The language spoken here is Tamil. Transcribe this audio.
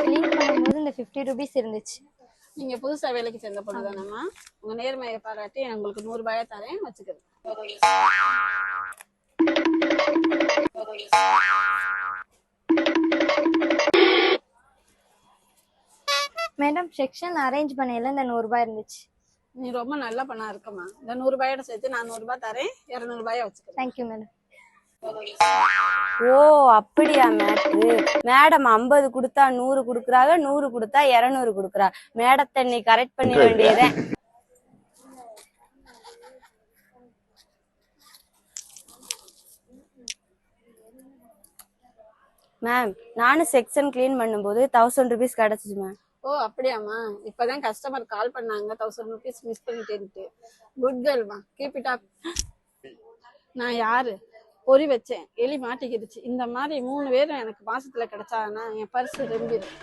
கிளீன் பண்ணும்போது இந்த 50 rupees இருந்துச்சு. நீங்க புதுசா வேலைக்கு சேர்ந்த பொண்ணுதானம்மா? உங்க நேர்மையை பாராட்டி உங்களுக்கு 100 ரூபாயை தரேன், வச்சுக்கிறேன். மேடம் செக்ஷன் அரேஞ்ச் பண்ணையில இந்த 100 ரூபாய் இருந்துச்சு. நீ ரொம்ப நல்ல பண்ணா இருக்கமா. இந்த 100 ரூபாயோட சேர்த்து நான் 100 ரூபாய் தரேன், 200 ரூபாயை வச்சுக்கிறேன். Thank you madam. ஓ அப்படியா மேட்ரு? மேடம் 50 கொடுத்தா 100 கொடுக்குறாங்க, 100 கொடுத்தா 200 கொடுக்குறா. மேடத்தை நீ கரெக்ட் பண்ண வேண்டியதேன். மேம் நானும் செக்ஷன் கிளீன் பண்ணும்போது 1000 rupees கிடைச்சிச்சு மேம். ஓ அப்படியாம்மா? இப்பதான் கஸ்டமர் கால் பண்ணாங்க 1000 rupees மிஸ் பண்ணிட்டேன்ட்டு. குட் கேர்ள்மா, கீப் இட் அப். நான் யாரு? பொறி வச்சேன், எலி மாட்டிக்கிடுச்சு. இந்த மாதிரி 3 பேரும் எனக்கு மாசத்துல கிடைச்சாங்கன்னா என் பர்ஸ் ரொம்பிடும்.